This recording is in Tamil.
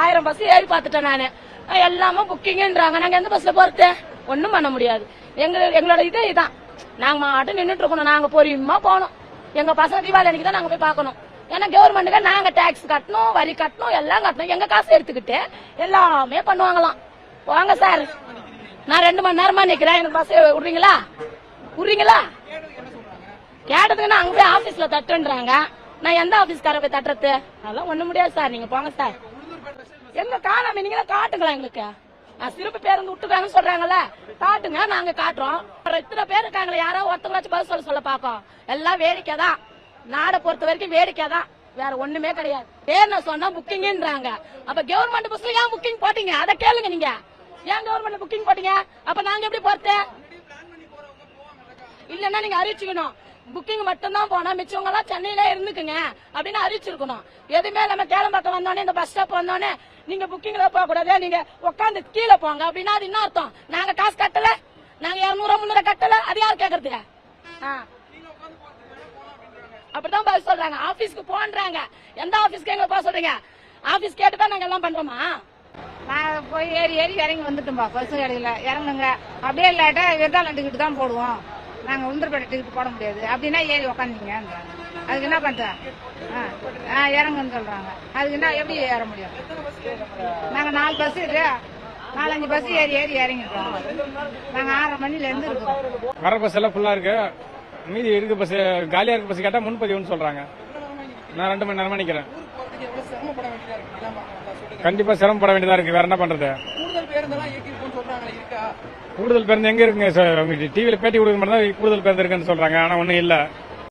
1000 பஸ் ஏறி பாத்துட்டேன் நானு. எல்லாமே புக்கிங்ன்றாங்க. நாங்க எந்த பஸ்ல போறது? ஒண்ணும் பண்ண முடியாது. எங்களோட இதான் நாங்க மாட்டும் நின்றுட்டு இருக்கணும். நாங்க பொறுமையா போகணும். எங்க பசங்க தீபாவளி அன்னைக்கு தான் நாங்க போய் பாக்கணும். ஏன்னா கவர்மெண்ட்டுக்கு நாங்க டாக்ஸ் கட்டணும், வரி கட்டணும், எல்லாம் கட்டணும். எங்க காசு எடுத்துக்கிட்டு எல்லாமே பண்ணுவாங்களாம். வாங்க சார், நான் 2 மணி நேரமா நிக்கிறேன். எனக்கு பஸ் விடுறீங்களா? கேட்டதுக்கு அங்க போய் ஆபீஸ்ல தட்டுன்றாங்க. நான் எந்த ஆபீஸ்கார போய் தட்டுறது? அதெல்லாம் ஒண்ணு முடியாது சார். நீங்க போங்க சார். எங்க காணாம நீங்களா காட்டுங்களா எங்களுக்கு? சிறப்பு பேருந்து விட்டுக்காங்கன்னு சொல்றாங்கல்ல, காட்டுங்க, நாங்க காட்டுறோம். இத்தனை பேர் இருக்காங்களே, யாரோ ஒருத்தவங்களாச்சும் பதில் சொல்ல பாக்கோம். எல்லாம் வேடிக்கை தான். நாடை பொறுத்த வரைக்கும் வேடிக்கை தான், வேற ஒண்ணுமே கிடையாது. பேர் சொன்னா புக்கிங்ன்றாங்க. அப்ப கவர்மெண்ட் பஸ்ல ஏன் புக்கிங் போட்டீங்க? அதை கேளுங்க. நீங்க ஏன் கவர்மெண்ட் புக்கிங் போட்டீங்க? அப்ப நாங்க எப்படி போறது? இல்லன்னா நீங்க அறிவிச்சுக்கணும். புக்கிங் மட்டும் தான் போனா மிச்சவங்க எல்லாம் சென்னையில இருந்துக்குங்க அப்படின்னு அறிவிச்சிருக்கணும். எதுவுமே நம்ம கேளம்பாக்கம் வந்தோடனே, இந்த பஸ் ஸ்டாப் வந்தோடனே நீங்க புக்கிங்ல போக கூடாது, நீங்க உட்காந்து கீழே போங்க அப்படின்னா அது என்ன அர்த்தம்? நாங்க காசு கட்டல, நாங்க 200 300 கட்டல, அது யாரு கேக்குறதுக்கு? அப்படிதான் பதில் சொல்றாங்க. ஆபீஸ்க்கு போன்றாங்க. எந்த ஆபீஸ்க்கு எங்களை போக சொல்றீங்க? ஆபீஸ் கேட்டுதான் நாங்க எல்லாம் பண்றோமா? நான் போய் ஏறி இறங்கி வந்துட்டோம்பா. பஸ் கிடைக்கல, இறங்குங்க. அப்படியே இல்லாட்ட விருதாளம் டிக்கெட் தான் போடுவோம். நாங்க உளுந்தூர்பேட்டை டிக்கெட் போட முடியாது அப்படின்னா ஏறி உக்காந்தீங்க. அதுக்கு என்ன பண்றேன்? இறங்குன்னு சொல்றாங்க. அதுக்கு என்ன எப்படி ஏற முடியும்? நாங்க 4 பஸ் இருக்கு, 4-5 பஸ் ஏறி இறங்கிட்டோம். நாங்க 6:30 மணில இருந்து இருக்கோம். வர பஸ் எல்லாம் ஃபுல்லா இருக்கு. மீதி இருக்கு பஸ், காலியா இருக்கு பஸ் கேட்டா முன்பதிவுன்னு சொல்றாங்க. நான் 2 மணி நேரமா நிக்கிறேன். கண்டிப்பா சிரமப்பட வேண்டியதா இருக்கு. வேற என்ன பண்றது? கூடுதல் பேருந்து எங்க இருக்குங்க? டிவியில பேட்டி கொடுக்க மட்டும் தான் கூடுதல் பேருந்து இருக்குன்னு சொல்றாங்க. ஆனா ஒண்ணும் இல்ல.